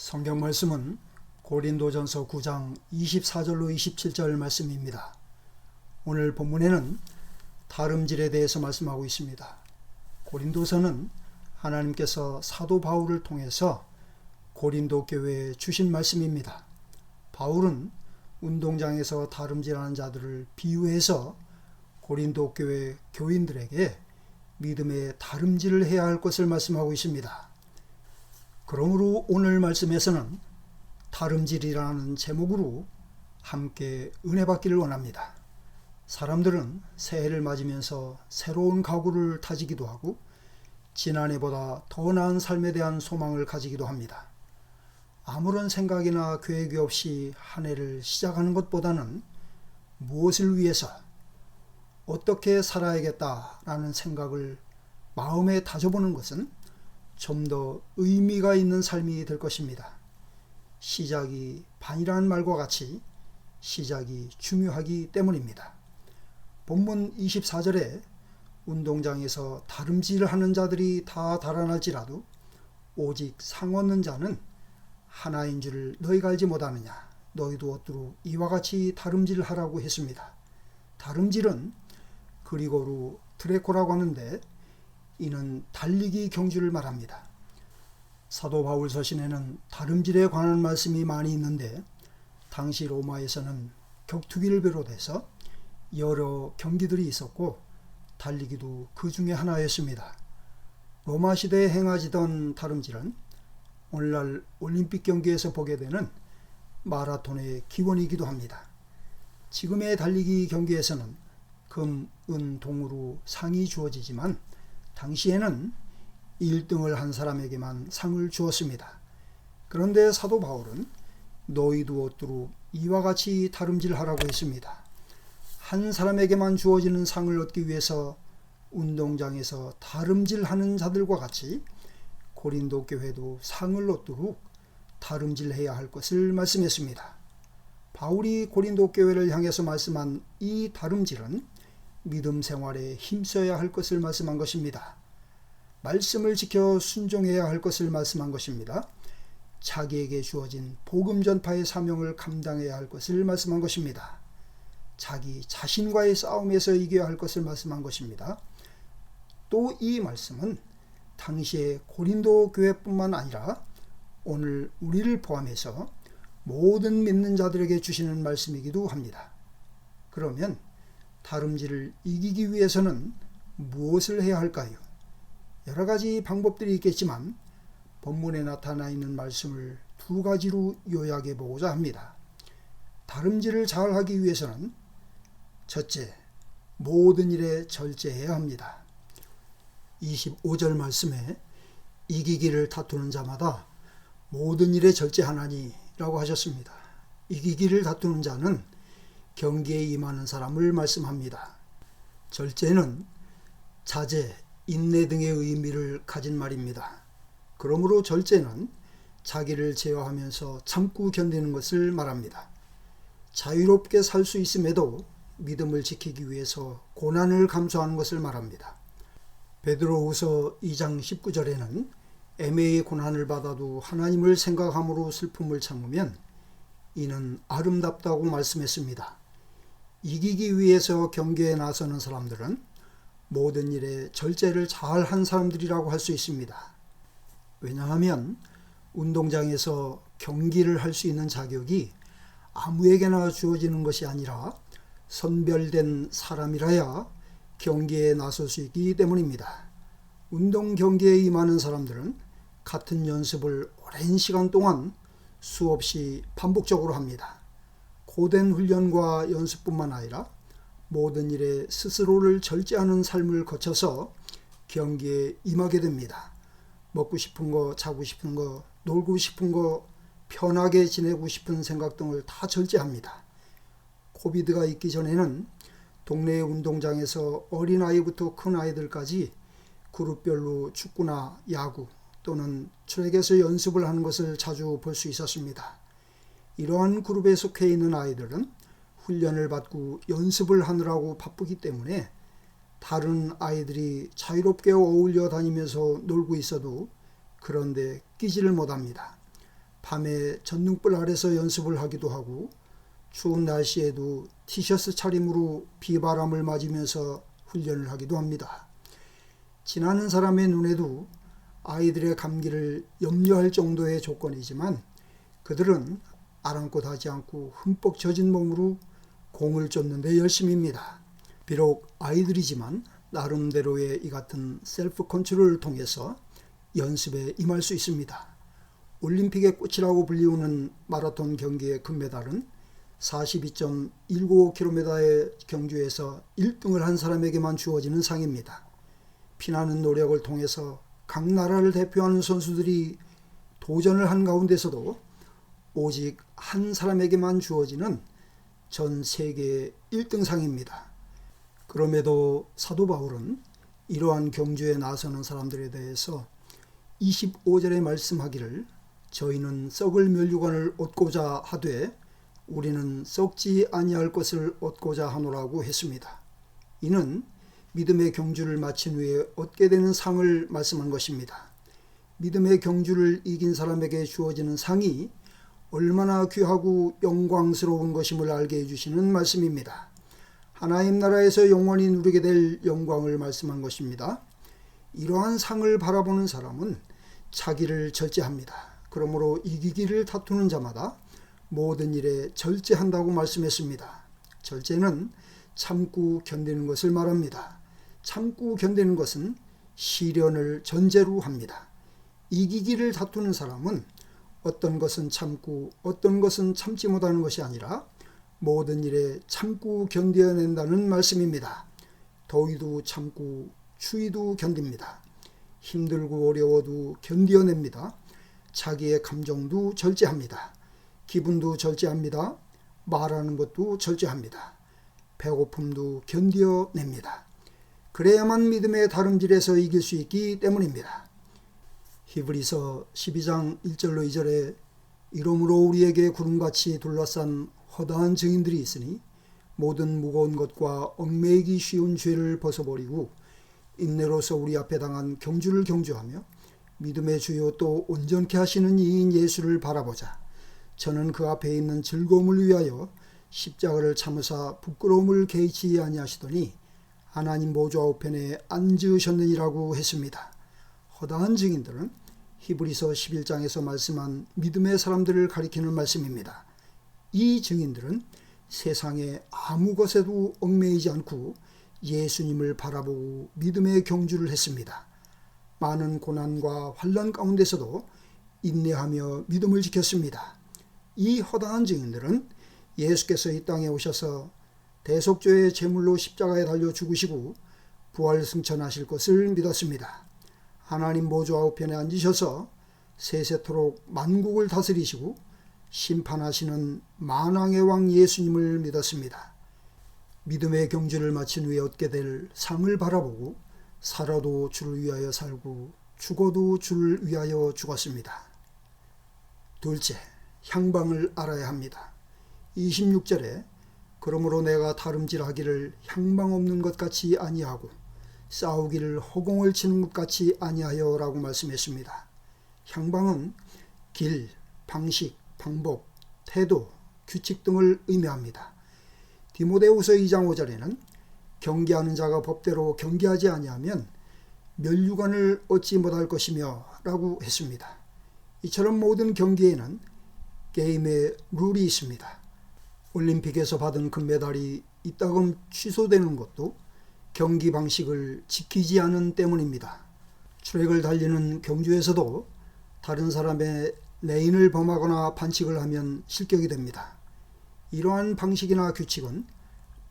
성경 말씀은 고린도전서 9장 24절로 27절 말씀입니다. 오늘 본문에는 다름질에 대해서 말씀하고 있습니다. 고린도서는 하나님께서 사도 바울을 통해서 고린도 교회에 주신 말씀입니다. 바울은 운동장에서 다름질하는 자들을 비유해서 고린도 교회 교인들에게 믿음의 다름질을 해야 할 것을 말씀하고 있습니다. 그러므로 오늘 말씀에서는 다름질이라는 제목으로 함께 은혜 받기를 원합니다. 사람들은 새해를 맞으면서 새로운 각오를 다지기도 하고 지난해보다 더 나은 삶에 대한 소망을 가지기도 합니다. 아무런 생각이나 계획이 없이 한 해를 시작하는 것보다는 무엇을 위해서 어떻게 살아야겠다라는 생각을 마음에 다져보는 것은 좀 더 의미가 있는 삶이 될 것입니다. 시작이 반이라는 말과 같이 시작이 중요하기 때문입니다. 본문 24절에 운동장에서 다름질을 하는 자들이 다 달아날지라도 오직 상 얻는 자는 하나인 줄을 너희가 알지 못하느냐. 너희도 얻도록 이와 같이 다름질을 하라고 했습니다. 다름질은 그리고로 트레코라고 하는데 이는 달리기 경주를 말합니다. 사도 바울 서신에는 다름질에 관한 말씀이 많이 있는데 당시 로마에서는 격투기를 비롯해서 여러 경기들이 있었고 달리기도 그 중에 하나였습니다. 로마 시대에 행하지던 다름질은 오늘날 올림픽 경기에서 보게 되는 마라톤의 기원이기도 합니다. 지금의 달리기 경기에서는 금, 은, 동으로 상이 주어지지만 당시에는 1등을 한 사람에게만 상을 주었습니다. 그런데 사도 바울은 너희도 얻도록 이와 같이 다름질하라고 했습니다. 한 사람에게만 주어지는 상을 얻기 위해서 운동장에서 다름질하는 자들과 같이 고린도 교회도 상을 얻도록 다름질해야 할 것을 말씀했습니다. 바울이 고린도 교회를 향해서 말씀한 이 다름질은 믿음 생활에 힘써야 할 것을 말씀한 것입니다. 말씀을 지켜 순종해야 할 것을 말씀한 것입니다. 자기에게 주어진 복음 전파의 사명을 감당해야 할 것을 말씀한 것입니다. 자기 자신과의 싸움에서 이겨야 할 것을 말씀한 것입니다. 또 이 말씀은 당시의 고린도 교회뿐만 아니라 오늘 우리를 포함해서 모든 믿는 자들에게 주시는 말씀이기도 합니다. 그러면 다름질을 이기기 위해서는 무엇을 해야 할까요? 여러 가지 방법들이 있겠지만 본문에 나타나 있는 말씀을 두 가지로 요약해 보고자 합니다. 다름질을 잘 하기 위해서는 첫째, 모든 일에 절제해야 합니다. 25절 말씀에 이기기를 다투는 자마다 모든 일에 절제하나니 라고 하셨습니다. 이기기를 다투는 자는 경기에 임하는 사람을 말씀합니다. 절제는 자제, 인내 등의 의미를 가진 말입니다. 그러므로 절제는 자기를 제어하면서 참고 견디는 것을 말합니다. 자유롭게 살 수 있음에도 믿음을 지키기 위해서 고난을 감수하는 것을 말합니다. 베드로후서 2장 19절에는 애매히 고난을 받아도 하나님을 생각함으로 슬픔을 참으면 이는 아름답다고 말씀했습니다. 이기기 위해서 경기에 나서는 사람들은 모든 일에 절제를 잘한 사람들이라고 할 수 있습니다. 왜냐하면 운동장에서 경기를 할 수 있는 자격이 아무에게나 주어지는 것이 아니라 선별된 사람이라야 경기에 나설 수 있기 때문입니다. 운동 경기에 임하는 사람들은 같은 연습을 오랜 시간 동안 수없이 반복적으로 합니다. 고된 훈련과 연습뿐만 아니라 모든 일에 스스로를 절제하는 삶을 거쳐서 경기에 임하게 됩니다. 먹고 싶은 거, 자고 싶은 거, 놀고 싶은 거, 편하게 지내고 싶은 생각 등을 다 절제합니다. 코비드가 있기 전에는 동네 운동장에서 어린아이부터 큰 아이들까지 그룹별로 축구나 야구 또는 트랙에서 연습을 하는 것을 자주 볼 수 있었습니다. 이러한 그룹에 속해 있는 아이들은 훈련을 받고 연습을 하느라고 바쁘기 때문에 다른 아이들이 자유롭게 어울려 다니면서 놀고 있어도 그런데 끼지를 못합니다. 밤에 전등불 아래서 연습을 하기도 하고 추운 날씨에도 티셔츠 차림으로 비바람을 맞으면서 훈련을 하기도 합니다. 지나는 사람의 눈에도 아이들의 감기를 염려할 정도의 조건이지만 그들은 아랑곳 하지 않고 흠뻑 젖은 몸으로 공을 쫓는 데 열심입니다. 비록 아이들이지만 나름대로의 이 같은 셀프 컨트롤을 통해서 연습에 임할 수 있습니다. 올림픽의 꽃이라고 불리우는 마라톤 경기의 금메달은 42.195km의 경주에서 1등을 한 사람에게만 주어지는 상입니다. 피나는 노력을 통해서 각 나라를 대표하는 선수들이 도전을 한 가운데서도 오직 한 사람에게만 주어지는 전 세계의 1등상입니다. 그럼에도 사도 바울은 이러한 경주에 나서는 사람들에 대해서 25절에 말씀하기를 저희는 썩을 면류관을 얻고자 하되 우리는 썩지 아니할 것을 얻고자 하노라고 했습니다. 이는 믿음의 경주를 마친 후에 얻게 되는 상을 말씀한 것입니다. 믿음의 경주를 이긴 사람에게 주어지는 상이 얼마나 귀하고 영광스러운 것임을 알게 해주시는 말씀입니다. 하나님 나라에서 영원히 누리게 될 영광을 말씀한 것입니다. 이러한 상을 바라보는 사람은 자기를 절제합니다. 그러므로 이기기를 다투는 자마다 모든 일에 절제한다고 말씀했습니다. 절제는 참고 견디는 것을 말합니다. 참고 견디는 것은 시련을 전제로 합니다. 이기기를 다투는 사람은 어떤 것은 참고 어떤 것은 참지 못하는 것이 아니라 모든 일에 참고 견뎌낸다는 말씀입니다. 더위도 참고 추위도 견딥니다. 힘들고 어려워도 견뎌냅니다. 자기의 감정도 절제합니다. 기분도 절제합니다. 말하는 것도 절제합니다. 배고픔도 견뎌냅니다. 그래야만 믿음의 다름질에서 이길 수 있기 때문입니다. 히브리서 12장 1절로 2절에 이러므로 우리에게 구름같이 둘러싼 허다한 증인들이 있으니 모든 무거운 것과 얽매이기 쉬운 죄를 벗어버리고 인내로서 우리 앞에 당한 경주를 경주하며 믿음의 주요 또 온전케 하시는 이인 예수를 바라보자. 저는 그 앞에 있는 즐거움을 위하여 십자가를 참으사 부끄러움을 개의치 아니하시더니 하나님 보좌 우편에 앉으셨느니라고 했습니다. 허다한 증인들은 히브리서 11장에서 말씀한 믿음의 사람들을 가리키는 말씀입니다. 이 증인들은 세상에 아무 것에도 얽매이지 않고 예수님을 바라보고 믿음의 경주를 했습니다. 많은 고난과 환난 가운데서도 인내하며 믿음을 지켰습니다. 이 허다한 증인들은 예수께서 이 땅에 오셔서 대속죄의 제물로 십자가에 달려 죽으시고 부활 승천하실 것을 믿었습니다. 하나님 보좌 우편에 앉으셔서 세세토록 만국을 다스리시고 심판하시는 만왕의 왕 예수님을 믿었습니다. 믿음의 경주를 마친 후에 얻게 될 상을 바라보고 살아도 주를 위하여 살고 죽어도 주를 위하여 죽었습니다. 둘째, 향방을 알아야 합니다. 26절에 그러므로 내가 다름질하기를 향방 없는 것 같이 아니하고 싸우기를 허공을 치는 것 같이 아니하여 라고 말씀했습니다. 향방은 길, 방식, 방법, 태도, 규칙 등을 의미합니다. 디모데후서 2장 5절에는 경계하는 자가 법대로 경계하지 아니하면 면류관을 얻지 못할 것이며 라고 했습니다. 이처럼 모든 경기에는 게임의 룰이 있습니다. 올림픽에서 받은 금메달이 이따금 취소되는 것도 경기 방식을 지키지 않은 때문입니다. 트랙을 달리는 경주에서도 다른 사람의 레인을 범하거나 반칙을 하면 실격이 됩니다. 이러한 방식이나 규칙은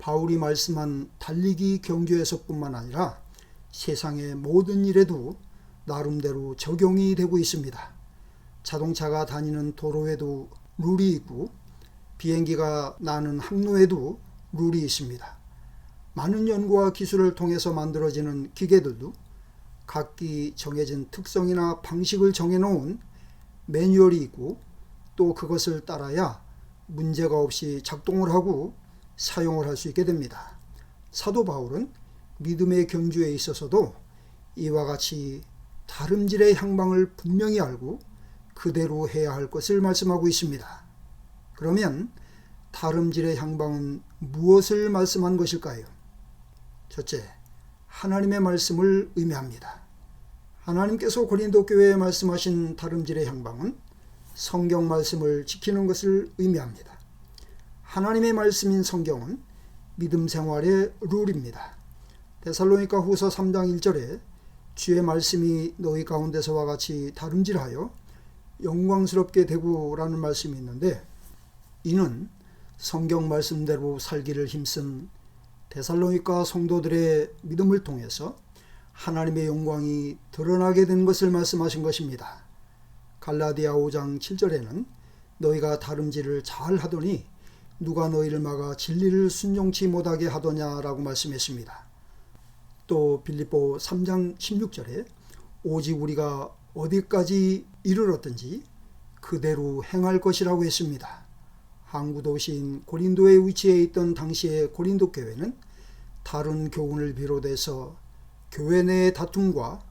바울이 말씀한 달리기 경주에서뿐만 아니라 세상의 모든 일에도 나름대로 적용이 되고 있습니다. 자동차가 다니는 도로에도 룰이 있고 비행기가 나는 항로에도 룰이 있습니다. 많은 연구와 기술을 통해서 만들어지는 기계들도 각기 정해진 특성이나 방식을 정해놓은 매뉴얼이 있고 또 그것을 따라야 문제가 없이 작동을 하고 사용을 할 수 있게 됩니다. 사도 바울은 믿음의 경주에 있어서도 이와 같이 다름질의 향방을 분명히 알고 그대로 해야 할 것을 말씀하고 있습니다. 그러면 다름질의 향방은 무엇을 말씀한 것일까요? 첫째, 하나님의 말씀을 의미합니다. 하나님께서 고린도 교회에 말씀하신 다름질의 향방은 성경 말씀을 지키는 것을 의미합니다. 하나님의 말씀인 성경은 믿음 생활의 룰입니다. 데살로니가 후서 3장 1절에 주의 말씀이 너희 가운데서와 같이 다름질하여 영광스럽게 되고라는 말씀이 있는데, 이는 성경 말씀대로 살기를 힘쓴 데살로니가 성도들의 믿음을 통해서 하나님의 영광이 드러나게 된 것을 말씀하신 것입니다. 갈라디아 5장 7절에는 너희가 다름질을 잘 하더니 누가 너희를 막아 진리를 순종치 못하게 하더냐라고 말씀했습니다. 또 빌립보 3장 16절에 오직 우리가 어디까지 이르렀든지 그대로 행할 것이라고 했습니다. 항구 도시인 고린도에 위치해 있던 당시의 고린도 교회는 다른 교훈을 비롯해서 교회 내의 다툼과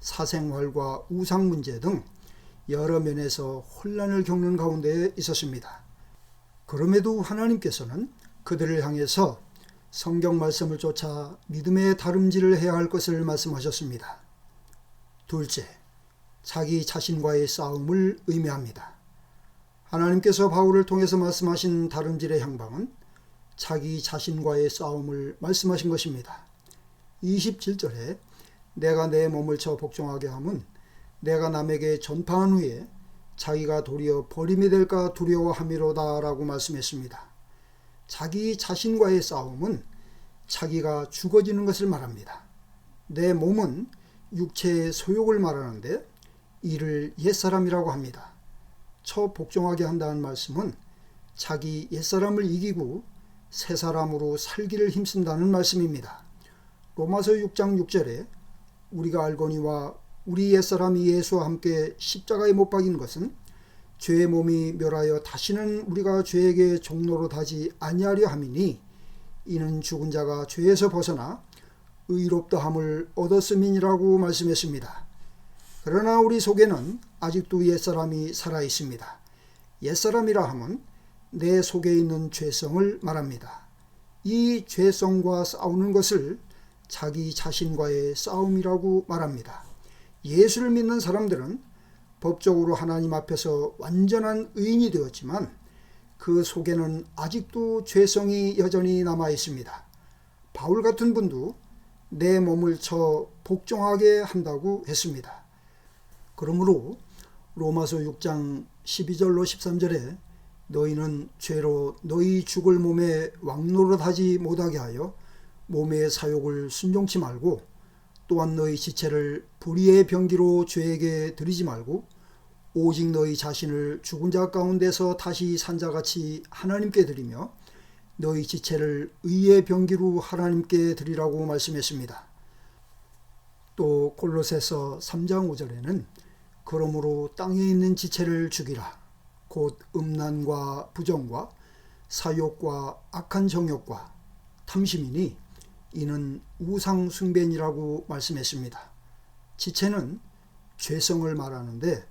사생활과 우상 문제 등 여러 면에서 혼란을 겪는 가운데 있었습니다. 그럼에도 하나님께서는 그들을 향해서 성경 말씀을 쫓아 믿음의 다름질을 해야 할 것을 말씀하셨습니다. 둘째, 자기 자신과의 싸움을 의미합니다. 하나님께서 바울을 통해서 말씀하신 다름질의 향방은 자기 자신과의 싸움을 말씀하신 것입니다. 27절에 내가 내 몸을 쳐 복종하게 함은 내가 남에게 전파한 후에 자기가 도리어 버림이 될까 두려워함이로다 라고 말씀했습니다. 자기 자신과의 싸움은 자기가 죽어지는 것을 말합니다. 내 몸은 육체의 소욕을 말하는데 이를 옛사람이라고 합니다. 처 복종하게 한다는 말씀은 자기 옛사람을 이기고 새사람으로 살기를 힘쓴다는 말씀입니다. 로마서 6장 6절에 우리가 알거니와 우리 옛사람이 예수와 함께 십자가에 못 박인 것은 죄의 몸이 멸하여 다시는 우리가 죄에게 종노릇하지 아니하려 함이니 이는 죽은 자가 죄에서 벗어나 의롭다함을 얻었음이니라고 말씀했습니다. 그러나 우리 속에는 아직도 옛사람이 살아 있습니다. 옛사람이라 함은 내 속에 있는 죄성을 말합니다. 이 죄성과 싸우는 것을 자기 자신과의 싸움이라고 말합니다. 예수를 믿는 사람들은 법적으로 하나님 앞에서 완전한 의인이 되었지만 그 속에는 아직도 죄성이 여전히 남아 있습니다. 바울 같은 분도 내 몸을 쳐 복종하게 한다고 했습니다. 그러므로 로마서 6장 12절로 13절에 너희는 죄로 너희 죽을 몸에 왕노릇하지 못하게 하여 몸의 사욕을 순종치 말고 또한 너희 지체를 불의의 병기로 죄에게 드리지 말고 오직 너희 자신을 죽은 자 가운데서 다시 산 자같이 하나님께 드리며 너희 지체를 의의 병기로 하나님께 드리라고 말씀했습니다. 또 골로새서 3장 5절에는 그러므로 땅에 있는 지체를 죽이라. 곧 음란과 부정과 사욕과 악한 정욕과 탐심이니 이는 우상 숭배니라고 말씀했습니다. 지체는 죄성을 말하는데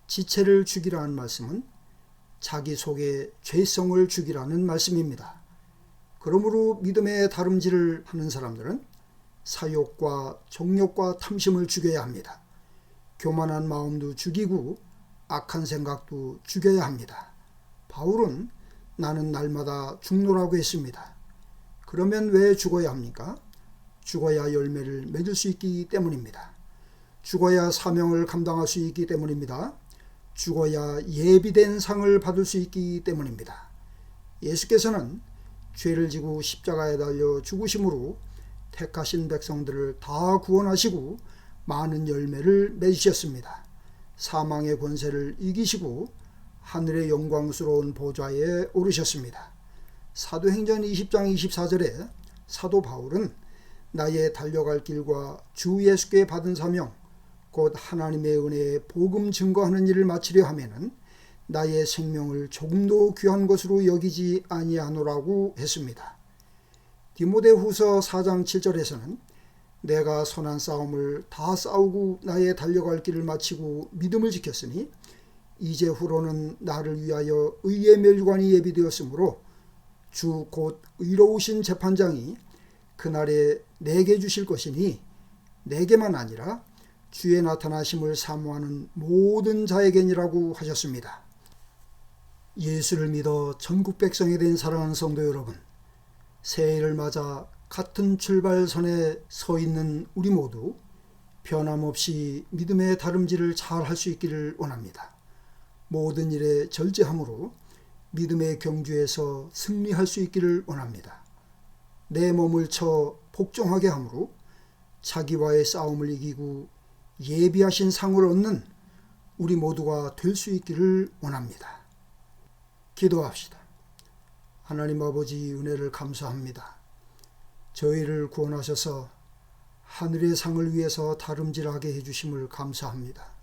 지체를 죽이라는 말씀은 자기 속에 죄성을 죽이라는 말씀입니다. 그러므로 믿음의 다름질을 하는 사람들은 사욕과 정욕과 탐심을 죽여야 합니다. 교만한 마음도 죽이고 악한 생각도 죽여야 합니다. 바울은 나는 날마다 죽노라고 했습니다. 그러면 왜 죽어야 합니까? 죽어야 열매를 맺을 수 있기 때문입니다. 죽어야 사명을 감당할 수 있기 때문입니다. 죽어야 예비된 상을 받을 수 있기 때문입니다. 예수께서는 죄를 지고 십자가에 달려 죽으심으로 택하신 백성들을 다 구원하시고 많은 열매를 맺으셨습니다. 사망의 권세를 이기시고 하늘의 영광스러운 보좌에 오르셨습니다. 사도행전 20장 24절에 사도 바울은 나의 달려갈 길과 주 예수께 받은 사명 곧 하나님의 은혜의 복음 증거하는 일을 마치려 하면은 나의 생명을 조금도 귀한 것으로 여기지 아니하노라고 했습니다. 디모데후서 4장 7절에서는 내가 선한 싸움을 다 싸우고 나의 달려갈 길을 마치고 믿음을 지켰으니 이제후로는 나를 위하여 의의 멸관이 예비되었으므로 주 곧 의로우신 재판장이 그날에 내게 주실 것이니 내게만 아니라 주의 나타나심을 사모하는 모든 자에게니라고 하셨습니다. 예수를 믿어 전국 백성이 된 사랑하는 성도 여러분, 새해를 맞아 같은 출발선에 서 있는 우리 모두 변함없이 믿음의 다름질을 잘 할 수 있기를 원합니다. 모든 일에 절제함으로 믿음의 경주에서 승리할 수 있기를 원합니다. 내 몸을 쳐 복종하게 함으로 자기와의 싸움을 이기고 예비하신 상을 얻는 우리 모두가 될 수 있기를 원합니다. 기도합시다. 하나님 아버지, 은혜를 감사합니다. 저희를 구원하셔서 하늘의 상을 위해서 다름질하게 해주심을 감사합니다.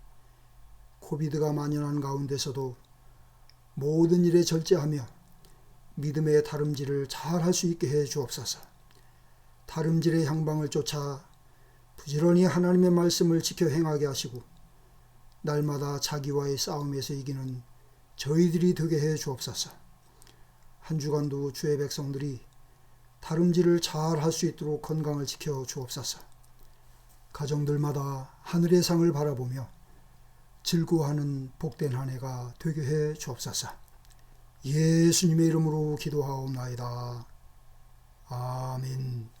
코비드가 만연한 가운데서도 모든 일에 절제하며 믿음의 다름질을 잘 할 수 있게 해 주옵소서. 다름질의 향방을 쫓아 부지런히 하나님의 말씀을 지켜 행하게 하시고 날마다 자기와의 싸움에서 이기는 저희들이 되게 해 주옵소서. 한 주간도 주의 백성들이 다름질을 잘 할 수 있도록 건강을 지켜 주옵소서. 가정들마다 하늘의 상을 바라보며 즐거워하는 복된 한 해가 되게 해 주옵소서. 예수님의 이름으로 기도하옵나이다. 아멘.